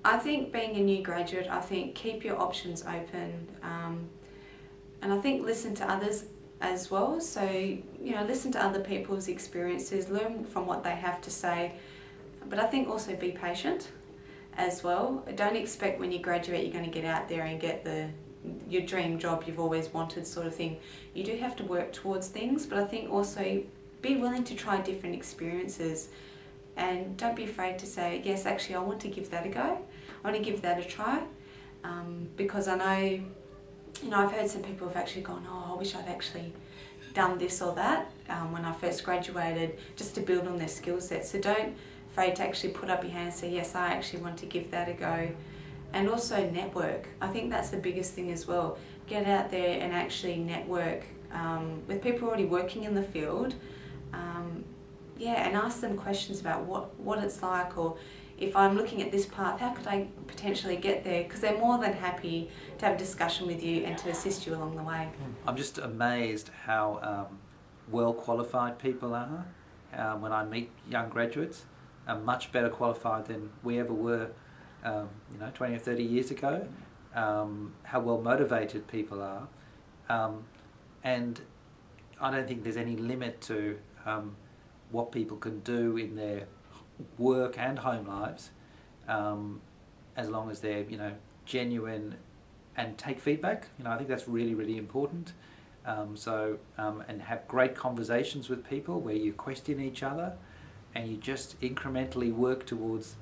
I think being a new graduate, I think keep your options open, and I think listen to others as well. So, listen to other people's experiences, learn from what they have to say, but I think also be patient as well. Don't expect when you graduate you're going to get out there and get your dream job you've always wanted sort of thing. You do have to work towards things, but I think also be willing to try different experiences, and don't be afraid to say, yes, actually I want to give that a go, I want to give that a try, because I know, I've heard some people have actually gone, oh, I wish I'd actually done this or that when I first graduated, just to build on their skill set. So don't afraid to actually put up your hand and say, yes, I actually want to give that a go. And also network. I think that's the biggest thing as well. Get out there and actually network with people already working in the field, and ask them questions about what it's like, or if I'm looking at this path, how could I potentially get there? Because they're more than happy to have a discussion with you and to assist you along the way. I'm just amazed how well qualified people are when I meet young graduates. Are much better qualified than we ever were 20 or 30 years ago. How well motivated people are, and I don't think there's any limit to what people can do in their work and home lives, as long as they're genuine and take feedback. I think that's really, really important. And have great conversations with people where you question each other and you just incrementally work towards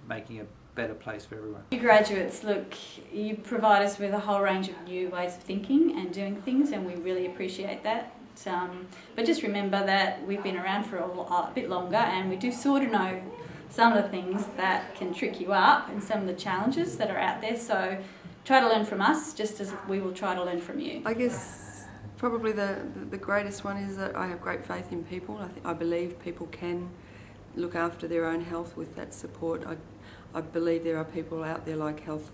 making a better place for everyone. You graduates, look, you provide us with a whole range of new ways of thinking and doing things, and we really appreciate that. But just remember that we've been around for a bit longer, and we do sort of know some of the things that can trick you up and some of the challenges that are out there. So try to learn from us just as we will try to learn from you. I guess probably the greatest one is that I have great faith in people. I believe people can look after their own health with that support. I believe there are people out there like health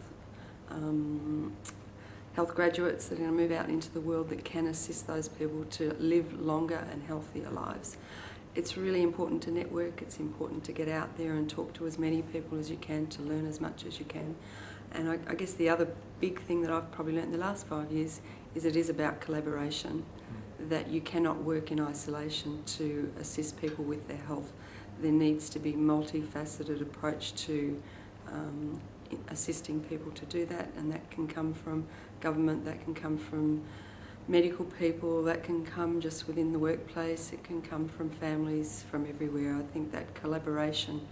graduates that are going to move out into the world that can assist those people to live longer and healthier lives. It's really important to network. It's important to get out there and talk to as many people as you can, to learn as much as you can. And I guess the other big thing that I've probably learnt in the last 5 years is it is about collaboration, that you cannot work in isolation to assist people with their health. There needs to be a multifaceted approach to assisting people to do that, and that can come from government, that can come from medical people, that can come just within the workplace, it can come from families, from everywhere. I think that collaboration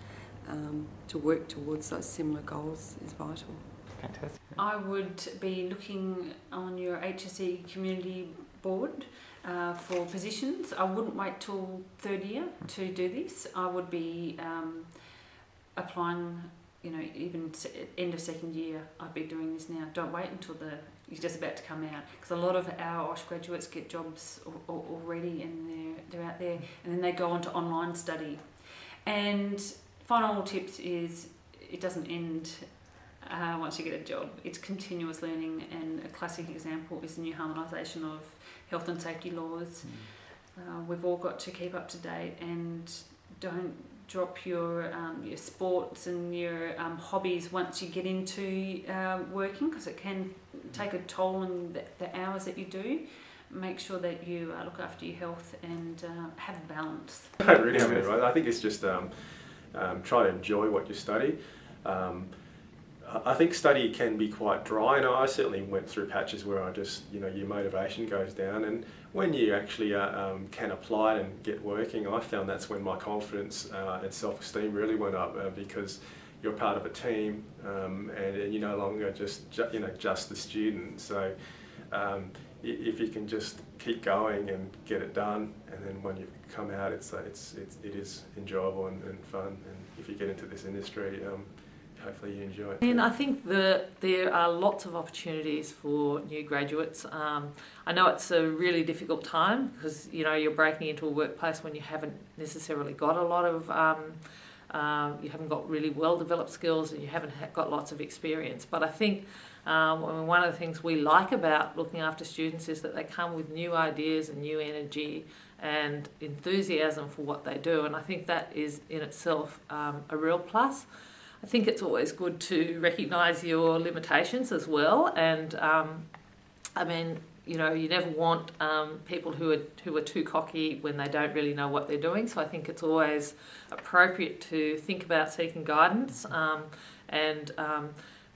to work towards those similar goals is vital. Fantastic. I would be looking on your HSE community board for positions. I wouldn't wait till third year to do this. I would be applying, even end of second year. I'd be doing this now. Don't wait until you're just about to come out, because a lot of our OSH graduates get jobs already and they're out there, and then they go on to online study. And final tips is it doesn't end once you get a job. It's continuous learning, and a classic example is the new harmonisation of health and safety laws. We've all got to keep up to date, and don't drop your sports and your hobbies once you get into working, because it can take a toll on the hours that you do. Make sure that you look after your health and have balance. I don't really have any advice. I think it's just try to enjoy what you study. I think study can be quite dry, and I certainly went through patches where I just, your motivation goes down, and when you actually can apply it and get working, I found that's when my confidence and self-esteem really went up, because you're part of a team, and you're no longer just the student. So if you can just keep going and get it done, and then when you come out, it is enjoyable and fun, and if you get into this industry, hopefully you enjoy it. And I think that there are lots of opportunities for new graduates. I know it's a really difficult time because you're breaking into a workplace when you haven't necessarily got a lot of, you haven't got really well developed skills, and you haven't got lots of experience. But I think one of the things we like about looking after students is that they come with new ideas and new energy and enthusiasm for what they do, and I think that is in itself a real plus. I think it's always good to recognise your limitations as well, and I mean, you know, you never want people who are too cocky when they don't really know what they're doing. So I think it's always appropriate to think about seeking guidance.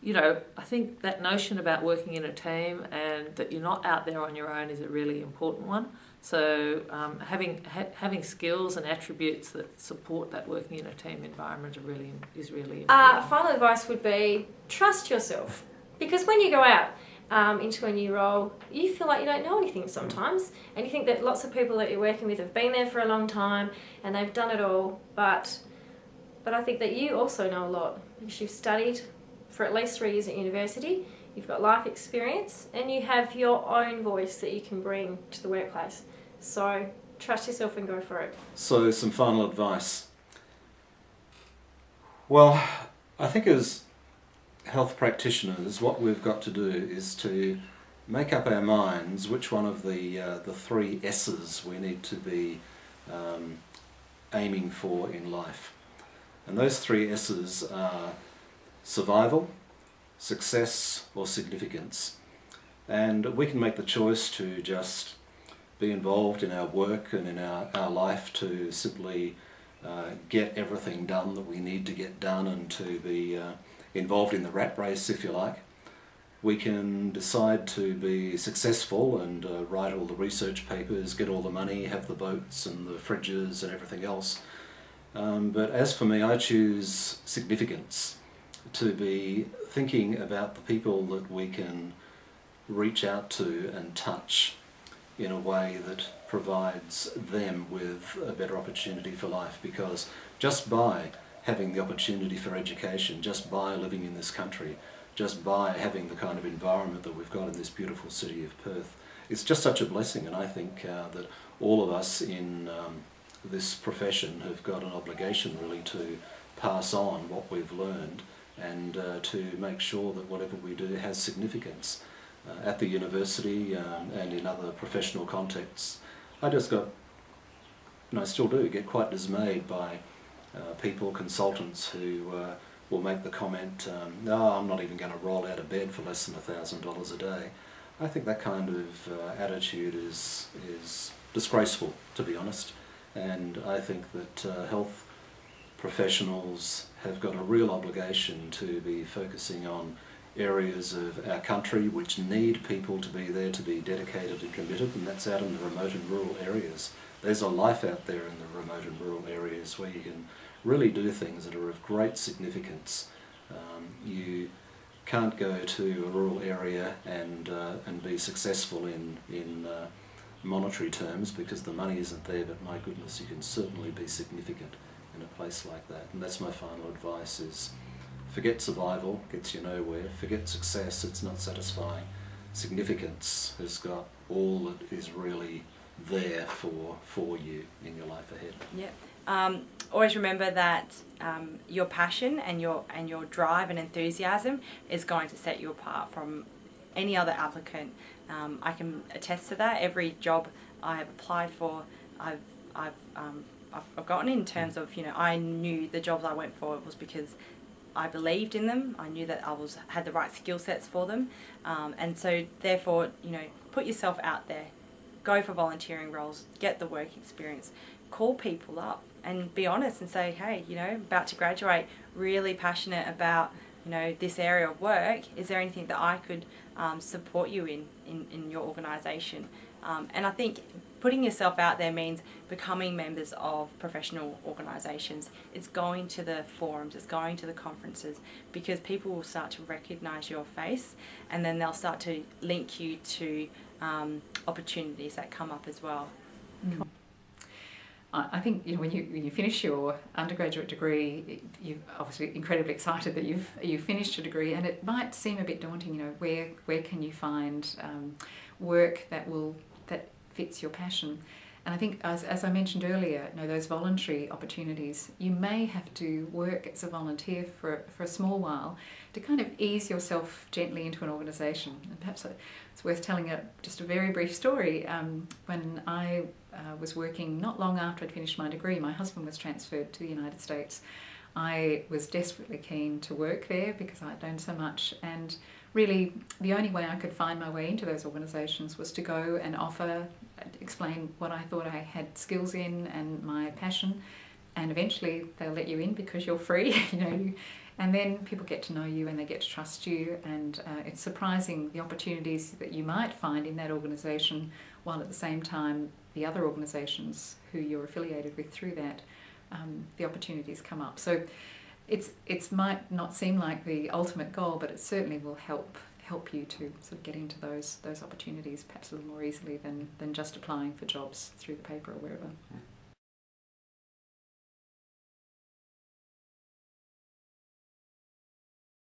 You know, I think that notion about working in a team and that you're not out there on your own is a really important one. So having skills and attributes that support that working in a team environment is really important. Final advice would be trust yourself, because when you go out into a new role, you feel like you don't know anything sometimes, and you think that lots of people that you're working with have been there for a long time and they've done it all, but I think that you also know a lot because you've studied for at least 3 years at university, you've got life experience, and you have your own voice that you can bring to the workplace. So trust yourself and go for it. So some final advice. Well, I think as health practitioners, what we've got to do is to make up our minds which one of the 3 S's we need to be aiming for in life. And those 3 S's are survival, success, or significance. And we can make the choice to just be involved in our work and in our life to simply get everything done that we need to get done and to be involved in the rat race, if you like. We can decide to be successful and write all the research papers, get all the money, have the boats and the fridges and everything else. But as for me, I choose significance, to be thinking about the people that we can reach out to and touch in a way that provides them with a better opportunity for life, because just by having the opportunity for education, just by living in this country, just by having the kind of environment that we've got in this beautiful city of Perth, it's just such a blessing. And I think that all of us in this profession have got an obligation really to pass on what we've learned and to make sure that whatever we do has significance. At the university and in other professional contexts, I just got, and I still do, get quite dismayed by people, consultants who will make the comment, no, I'm not even going to roll out of bed for less than $1,000 a day. I think that kind of attitude is disgraceful, to be honest, and I think that health professionals have got a real obligation to be focusing on areas of our country which need people to be there, to be dedicated and committed, and that's out in the remote and rural areas. There's a life out there in the remote and rural areas where you can really do things that are of great significance. You can't go to a rural area and be successful in monetary terms because the money isn't there, but my goodness, you can certainly be significant in a place like that. And that's my final advice, is forget survival, gets you nowhere. Forget success, it's not satisfying. Significance has got all that is really there for you in your life ahead. Yep. Always remember that your passion and your drive and enthusiasm is going to set you apart from any other applicant. I can attest to that. Every job I have applied for, I've gotten in terms of, you know, I knew the jobs I went for was because I believed in them. I knew that I had the right skill sets for them, and so therefore, you know, put yourself out there, go for volunteering roles, get the work experience, call people up and be honest and say, hey, you know, about to graduate, really passionate about, you know, this area of work. Is there anything that I could support you in your organisation? And I think putting yourself out there means becoming members of professional organisations. It's going to the forums, it's going to the conferences, because people will start to recognise your face, and then they'll start to link you to opportunities that come up as well. I think, you know, when you finish your undergraduate degree, you're obviously incredibly excited that you've finished a degree, and it might seem a bit daunting. You know, where can you find work that fits your passion? And I think, as I mentioned earlier, you know, those voluntary opportunities, you may have to work as a volunteer for a small while to kind of ease yourself gently into an organisation. And perhaps it's worth telling just a very brief story. When I was working not long after I'd finished my degree, my husband was transferred to the United States. I was desperately keen to work there because I'd learned so much, and really the only way I could find my way into those organisations was to go and explain what I thought I had skills in and my passion, and eventually they'll let you in because you're free, and then people get to know you and they get to trust you, and it's surprising the opportunities that you might find in that organisation, while at the same time the other organisations who you're affiliated with through that, the opportunities come up. So it might not seem like the ultimate goal, but it certainly will help you to sort of get into those opportunities perhaps a little more easily than just applying for jobs through the paper or wherever.